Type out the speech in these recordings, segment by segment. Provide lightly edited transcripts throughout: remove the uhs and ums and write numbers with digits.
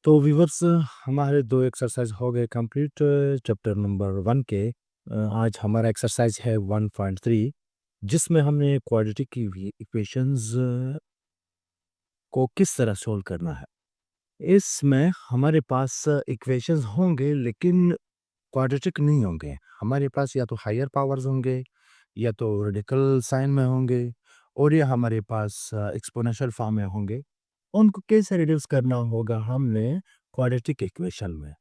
तो व्यूअर्स, हमारे 2 एक्सरसाइज हो गए कंप्लीट चैप्टर नंबर 1 के। आज हमारा एक्सरसाइज है 1.3, जिसमें हमने क्वाड्रेटिक इक्वेशंस को किस तरह सॉल्व करना है। इसमें हमारे पास इक्वेशंस होंगे, लेकिन क्वाड्रेटिक नहीं होंगे। हमारे पास या तो हायर पावर्स होंगे, या तो रेडिकल साइन में होंगे, और या हमारे पास एक्सपोनेंशियल फॉर्म में होंगे। उनको कैसे रिड्यूस करना होगा हमने क्वाड्रेटिक इक्वेशन में।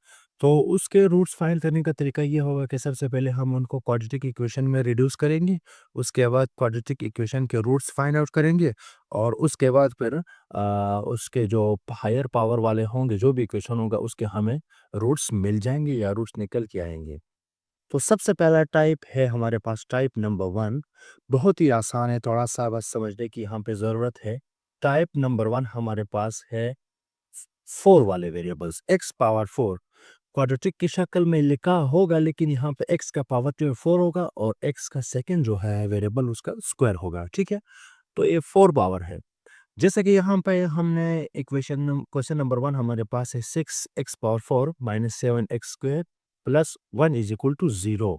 तो उसके रूट्स फाइंड करने का तरीका ये होगा कि सबसे पहले हम उनको क्वाड्रेटिक इक्वेशन में रिड्यूस करेंगे। उसके बाद क्वाड्रेटिक इक्वेशन के रूट्स फाइंड आउट करेंगे, और उसके बाद फिर उसके जो हायर पावर वाले होंगे, जो भी इक्वेशन होगा उसके हमें रूट्स मिल जाएंगे या रूट्स निकल के आएंगे। तो सबसे पहला टाइप है हमारे पास टाइप नंबर 1। बहुत ही आसान है, थोड़ा सा बस समझने की यहाँ पे ज़रूरत है। टाइप नंबर 1 हमारे पास है 4 वाले वेरिएबल्स, x पावर 4। क्वाड्रेटिक की शक्ल में लिखा होगा, लेकिन यहाँ पे x का पावर जो है 4 होगा, और x का सेकंड जो है वेरिएबल उसका स्क्वायर होगा। ठीक है, तो ये 4 पावर है। जैसे कि यहाँ पे हमने इक्वेशन क्वेश्चन नंबर 1 हमारे पास है 6x power 4 minus 7x square plus 1 is equal to 0।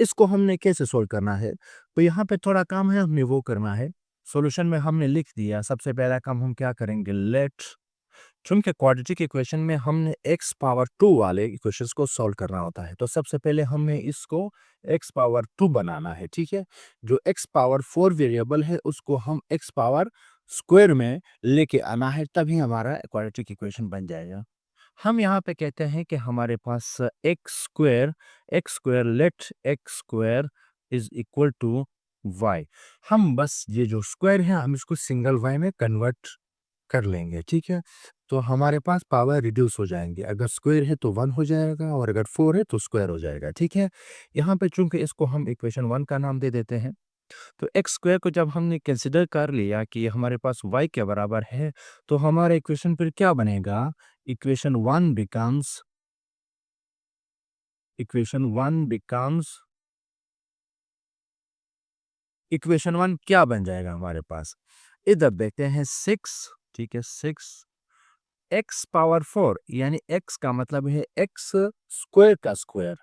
इसको हमने कैसे सोल्व करना है? तो यहाँ पे थोड़ा काम है, हमें वो करना है। सॉल्यूशन में हमने लिख दिया। सबसे पहला काम हम क्या करेंगे, लेट, चूंकि क्वाड्रेटिक इक्वेशन में हमने x पावर 2 वाले इक्वेशंस को सॉल्व करना होता है, तो सबसे पहले हमें इसको x पावर 2 बनाना है। ठीक है, जो x पावर 4 वेरिएबल है उसको हम x पावर स्क्वायर में लेके आना है, तभी हमारा क्वाड्रेटिक इक्वेशन बन जाएगा। हम यहाँ पे कहते हैं कि हमारे पास x square let x square is equal to y। हम बस ये जो स्क्वायर है हम इसको सिंगल y में कन्वर्ट कर लेंगे। ठीक है, तो हमारे पास पावर रिड्यूस हो जाएंगे। अगर स्क्वायर है तो 1 हो जाएगा, और अगर 4 है तो स्क्वायर हो जाएगा। ठीक है, यहाँ पे चूंकि इसको हम इक्वेशन 1 का नाम दे देते हैं, तो एक्स स्क्वायर को जब हमने कंसिडर कर लिया कि हमारे पास वाई के बराबर है, तो हमारा इक्वेशन फिर क्या बनेगा? Equation 1 becomes equation 1 becomes equation 1 क्या बन जाएगा हमारे पास? इधर देखते हैं 6। ठीक है, 6 एक्स पावर 4, यानी एक्स का मतलब है एक्स स्क्वायर का स्क्वायर।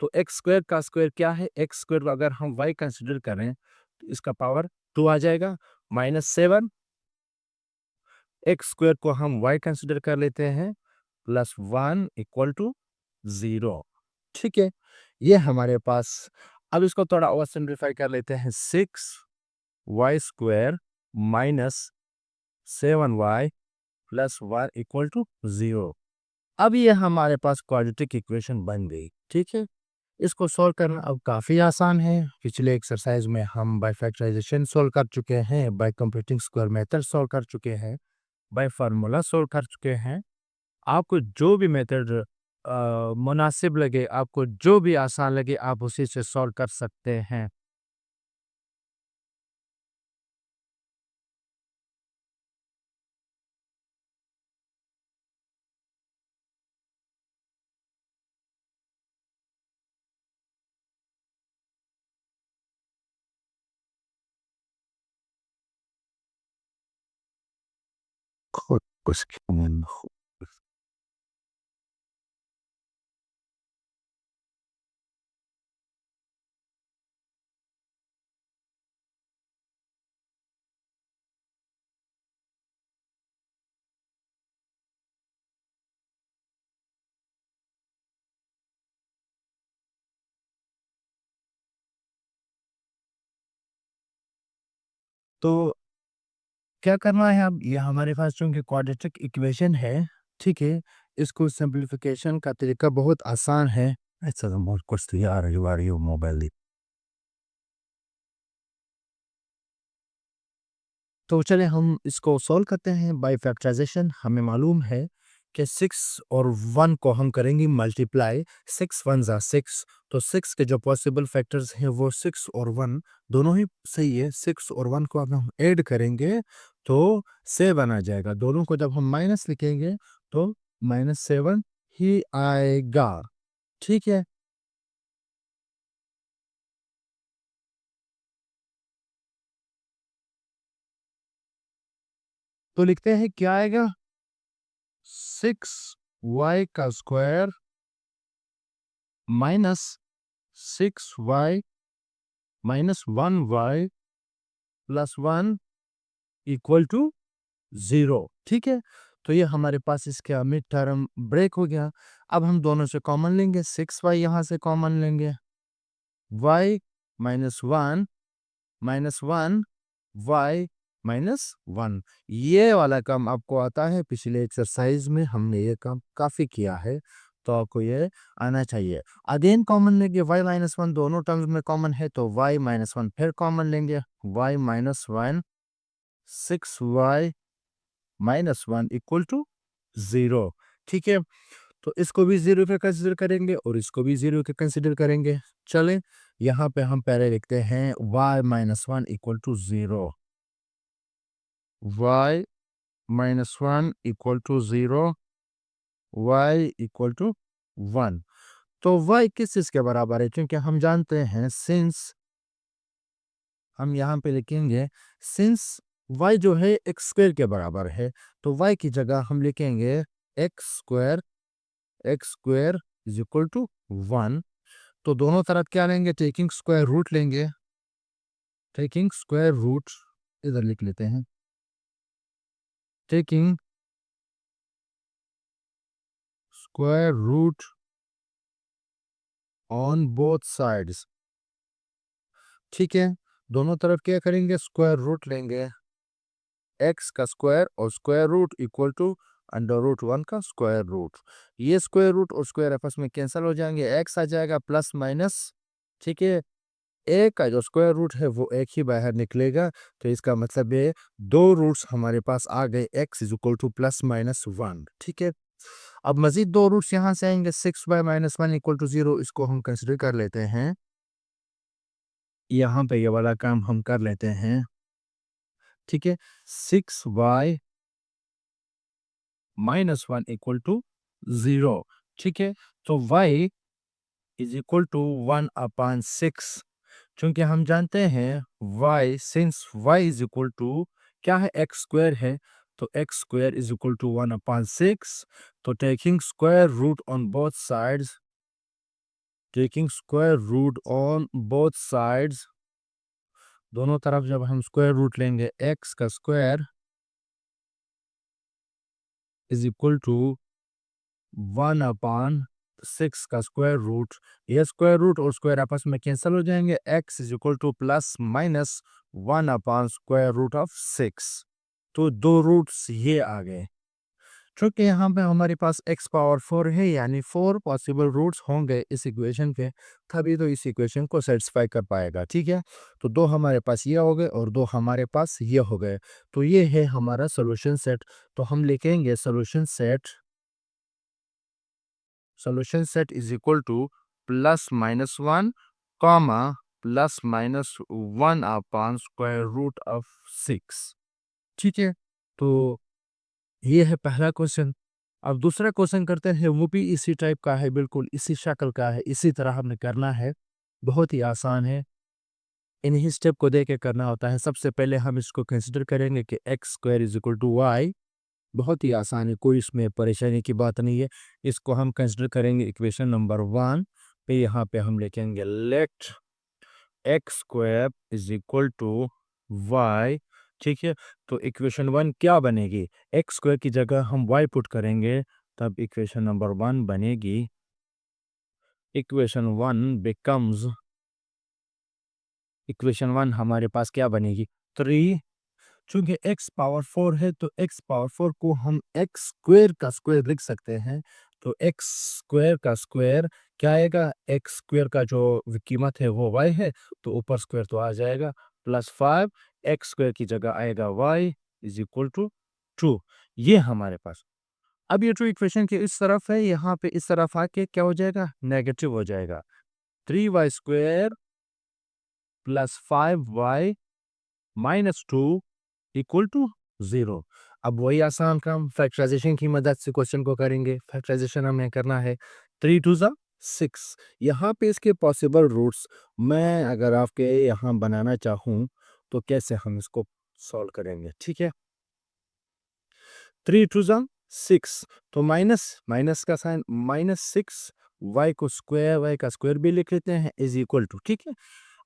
तो एक्स स्क्वायर का स्क्वायर क्या है? एक्स स्क्वायर को अगर हम वाई कंसिडर करें तो इसका पावर 2 आ जाएगा, माइनस 7। एक्स स्क्वायर को हम वाई कंसिडर कर लेते हैं, प्लस 1 इक्वल टू 0। ठीक है, ये हमारे पास। अब इसको थोड़ा और सिंप्लीफाई कर लेते हैं, 6 y square minus 7y plus 1 equal to 0। अब ये हमारे पास क्वाड्रेटिक इक्वेशन बन गई। ठीक है, इसको सॉल्व करना अब काफ़ी आसान है। पिछले एक्सरसाइज में हम बाय फैक्टराइजेशन सॉल्व कर चुके हैं, by computing square method solve कर चुके हैं, बाय फार्मूला सॉल्व कर चुके हैं। आपको जो भी मेथड मुनासिब लगे, आपको जो भी आसान लगे, आप उसी से सॉल्व कर सकते हैं। खुद कुछ तो क्या करना है अब? ये हमारे पास चूंकि क्वाड्रेटिक इक्वेशन है, ठीक है, इसको सिंप्लीफिकेशन का तरीका बहुत आसान है। ऐसा तो बहुत कुछ तो यार, यू मोबाइल। तो चले हम इसको सॉल्व करते हैं बाय फैक्टराइजेशन। हमें मालूम है कि 6 और 1 को हम करेंगे मल्टीप्लाई। 6 1 जा 6, तो 6 के जो पॉसिबल फैक्टर्स हैं वो 6 और 1 दोनों ही सही है। 6 और 1 को अब हम ऐड करेंगे तो 7 आ जाएगा। दोनों को जब हम माइनस लिखेंगे तो -7 ही आएगा। ठीक है, तो लिखते हैं क्या आएगा? 6 y का square minus 6y minus 1y plus 1 equal to 0। ठीक है, तो ये हमारे पास इसका मिड टर्म ब्रेक हो गया। अब हम दोनों से कॉमन लेंगे, 6y यहाँ से कॉमन लेंगे, y minus 1 minus 1 y minus 1। ये वाला काम आपको आता है, पिछले एक्सरसाइज में हमने ये काम काफ़ी किया है, तो आपको ये आना चाहिए। अगेन कॉमन लेंगे, y माइनस 1 दोनों टर्म्स में कॉमन है, तो y माइनस 1 फिर कॉमन लेंगे, y minus 1 6y minus 1 equal to 0। ठीक है, तो इसको भी 0 पे कंसिडर करेंगे और इसको भी 0 के कंसिडर करेंगे। चलें, यहाँ पे हम पहले लिखते हैं y minus 1 equal to 0, y minus 1 equal to 0, y equal to 1। तो y किस चीज़ के बराबर है? क्योंकि हम जानते हैं सिंस हम यहाँ पे लिखेंगे सिंस y जो है एक्स स्क्वायर के बराबर है, तो y की जगह हम लिखेंगे x square is equal to 1। तो दोनों तरफ क्या लेंगे? टेकिंग स्क्वायर रूट लेंगे, टेकिंग स्क्वायर रूट इधर लिख लेते हैं, taking square root on both sides. ठीक है, दोनों तरफ क्या करेंगे? स्क्वायर रूट लेंगे, एक्स का स्क्वायर और square root equal to under root 1 का स्क्वायर रूट। ये स्क्वायर रूट और स्क्वायर आपस में कैंसिल हो जाएंगे, एक्स आ जाएगा प्लस माइनस। ठीक है, ए का जो स्क्वायर रूट है वो एक ही बाहर निकलेगा, तो इसका मतलब है दो रूट्स हमारे पास आ गए, x is equal to plus minus 1। ठीक है, अब मजीद दो रूट्स यहाँ से आएंगे, 6y-1 इक्वल टू 0, इसको हम कंसिडर कर लेते हैं। यहाँ पे ये वाला काम हम कर लेते हैं। ठीक है, 6y-1 इक्वल टू 0। ठीक है, तो y इज इक्वल टू 1/6। चूंकि हम जानते हैं y, since y is equal to क्या है? एक्स स्क्वायर है, तो x square is equal to 1/6। तो taking square root on both sides, taking square root on both sides, दोनों तरफ जब हम स्क्वायर रूट लेंगे, एक्स का स्क्वायर इज इक्वल टू 1/6 का स्क्वायर रूट। ये स्क्वायर रूट और स्क्वायर आपस में कैंसिल हो जाएंगे, x is equal to plus minus 1/√6। तो दो रूट्स ये आ गए। चूंकि यहाँ पे हमारे पास x पावर 4 है, यानी 4 पॉसिबल रूट्स होंगे इस इक्वेशन के, तभी तो इस इक्वेशन को सेटिस्फाई कर पाएगा। ठीक है, तो दो हमारे पास ये हो गए और दो हमारे पास ये हो गए, तो ये है हमारा सोल्यूशन सेट। तो हम लिखेंगे solution set is equal to plus minus 1 comma plus minus 1/√6। ठीक है, तो ये है पहला क्वेश्चन। अब दूसरा क्वेश्चन करते हैं, वो भी इसी टाइप का है, बिल्कुल इसी शक्ल का है, इसी तरह हमने करना है, बहुत ही आसान है। इन्हीं स्टेप को देके करना होता है। सबसे पहले हम इसको कंसिडर करेंगे कि x square is equal to y. बहुत ही आसान है, कोई इसमें परेशानी की बात नहीं है। इसको हम कंसिडर करेंगे इक्वेशन नंबर 1 पे। यहाँ पे हम लिखेंगे let x square is equal to y. ठीक है, तो इक्वेशन 1 क्या बनेगी? एक्स स्क्वायर की जगह हम वाई पुट करेंगे, तब इक्वेशन नंबर 1 बनेगी, इक्वेशन 1 बिकम्स, इक्वेशन 1 हमारे पास क्या बनेगी? 3। चूंकि x पावर 4 है, तो x पावर 4 को हम x स्क्वायर का स्क्वायर लिख सकते हैं। तो x स्क्वायर का स्क्वायर क्या आएगा? x स्क्वायर का जो कीमत है वो y है, तो ऊपर स्क्वायर तो आ जाएगा, प्लस 5 x स्क्वायर की जगह आएगा y इज इक्वल टू 2। ये हमारे पास, अब ये जो इक्वेशन के इस तरफ है, यहाँ पे इस तरफ आके क्या हो जाएगा? नेगेटिव हो जाएगा। 3y square plus 5y minus 2 equal to 0। अब वही आसान काम फैक्टराइजेशन की मदद से क्वेश्चन को करेंगे। फैक्टराइजेशन हमें करना है, 3 2 ज़ा 6। यहाँ पे इसके पॉसिबल रूट्स मैं अगर आपके यहाँ बनाना चाहूँ, तो कैसे हम इसको सॉल्व करेंगे? ठीक है, 3 2 ज़ा 6, तो माइनस माइनस का साइन -6 वाई का स्क्वायर भी लिख लेते हैं इज इक्वल टू, ठीक है।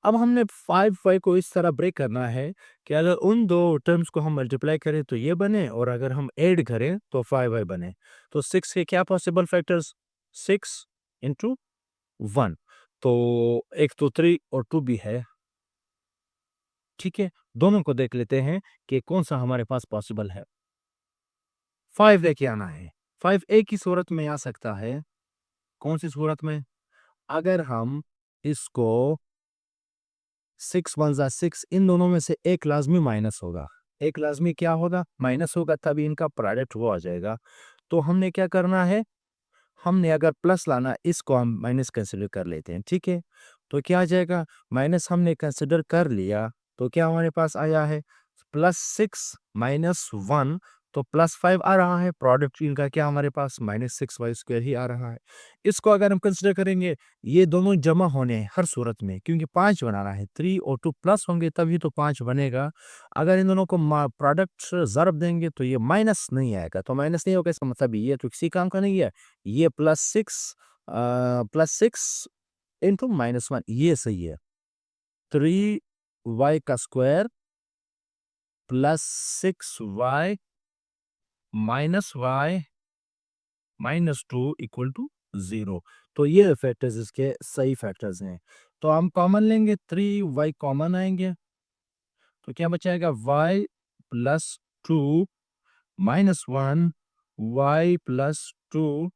अब हमने 5y को इस तरह ब्रेक करना है कि अगर उन दो टर्म्स को हम मल्टीप्लाई करें तो ये बने, और अगर हम ऐड करें तो 5y बने। तो 6 के क्या पॉसिबल फैक्टर्स, 6 इंटू 1, तो एक तो 3 और 2 भी है, ठीक है। दोनों को देख लेते हैं कि कौन सा हमारे पास पॉसिबल है। 5 लेके आना है। 5 एक ही सूरत में आ सकता है, कौन सी सूरत में, अगर हम इसको 6 1 जा 6, इन दोनों में से एक लाजमी माइनस होगा, एक लाजमी क्या होगा, माइनस होगा, तभी इनका प्रोडक्ट वो आ जाएगा। तो हमने क्या करना है, हमने अगर प्लस लाना, इसको हम माइनस कंसिडर कर लेते हैं, ठीक है। तो क्या आ जाएगा, माइनस हमने कंसिडर कर लिया, तो क्या हमारे पास आया है, +6 -1, तो +5 आ रहा है, प्रोडक्ट इनका क्या हमारे पास -6y² ही आ रहा है। इसको अगर हम कंसिडर करेंगे, ये दोनों जमा होने हैं हर सूरत में, क्योंकि 5 बनाना है, 3 और 2 प्लस होंगे तभी तो 5 बनेगा। अगर इन दोनों को प्रोडक्ट ज़रब देंगे तो ये माइनस नहीं आएगा, तो माइनस नहीं होगा, इसका मतलब ये तो किसी काम का नहीं है। ये +6 इंटू -1, ये सही है। 3y का square plus 6y -y -2 equal to 0। तो ये फैक्टर्स इसके सही फैक्टर्स हैं। तो हम कॉमन लेंगे, 3y कॉमन आएंगे, तो क्या बचाएगा, y प्लस 2 -1 y प्लस 2।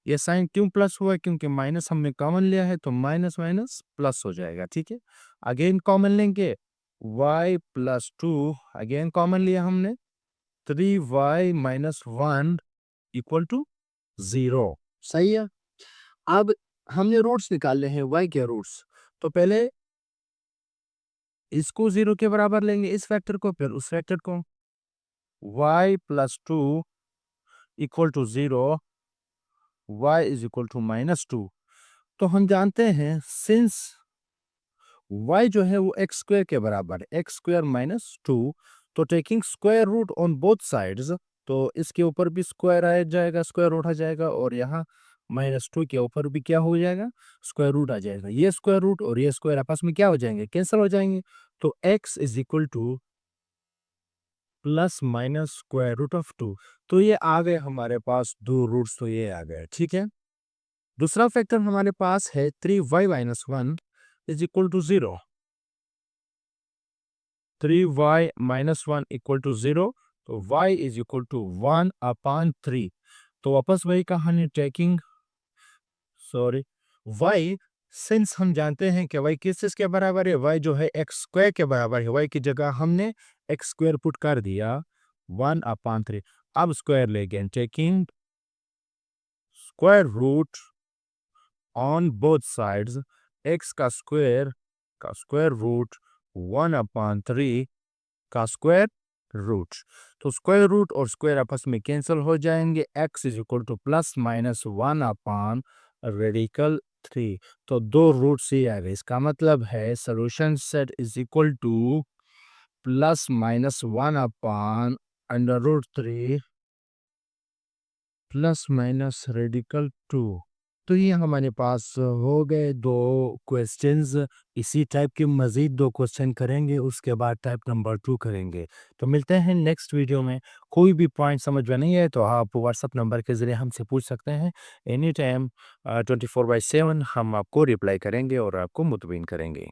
ये साइन क्यों प्लस हुआ है, क्योंकि माइनस हमने कॉमन लिया है, तो माइनस माइनस प्लस हो जाएगा, ठीक है। अगेन कॉमन लेंगे, y प्लस 2, अगेन कॉमन लिया हमने, 3y -1 इक्वल टू 0, सही है। अब हमने रूट्स निकालने हैं, y के रूट्स, तो पहले इसको 0 के बराबर लेंगे, इस फैक्टर को, फिर उस फैक्टर को। y plus 2 equal to 0, y is equal to -2। तो हम जानते हैं सिंस y जो है वो एक्स स्क्वायर के बराबर है, एक्स स्क्वायर -2, तो taking square root on both sides, तो इसके ऊपर भी स्क्वायर आ जाएगा, स्क्वायर रूट आ जाएगा, और यहाँ -2 के ऊपर भी क्या हो जाएगा, स्क्वायर रूट आ जाएगा। ये स्क्वायर रूट और ये स्क्वायर आपस में क्या हो जाएंगे, कैंसिल हो जाएंगे। तो x is equal to plus minus square root of 2। तो ये आ गए हमारे पास दो रूट्स, तो ये आ गए, ठीक है। दूसरा फैक्टर हमारे पास है 3y -1 is equal to 0, 3y -1 equal to 0, तो y इज इक्वल टू 1/3। तो वापस वही कहानी, टेकिंग सॉरी y, सिंस हम जानते हैं कि y किस चीज के बराबर है, y जो है एक्स स्क्वायर के बराबर है, y की जगह हमने एक्स स्क्वायर पुट कर दिया, 1/3। अब स्क्वायर लेंगे, taking square root on both sides, x का स्क्वायर रूट 1/3 का स्क्वायर रूट, तो स्क्वायर रूट और स्क्वायर आपस में कैंसिल हो जाएंगे, x इज इक्वल टू +1/3। तो दो रूट से आ गए, इसका मतलब है solution set is equal to +-1/√3 +-radical 2। तो ये हमारे पास हो गए दो क्वेश्चंस। इसी टाइप के मज़ीद दो क्वेश्चन करेंगे, उसके बाद टाइप नंबर 2 करेंगे। तो मिलते हैं नेक्स्ट वीडियो में। कोई भी पॉइंट समझ में नहीं है तो आप व्हाट्सएप नंबर के ज़रिए हमसे पूछ सकते हैं। एनी टाइम 24/7 हम आपको रिप्लाई करेंगे और आपको मुतमिन करेंगे।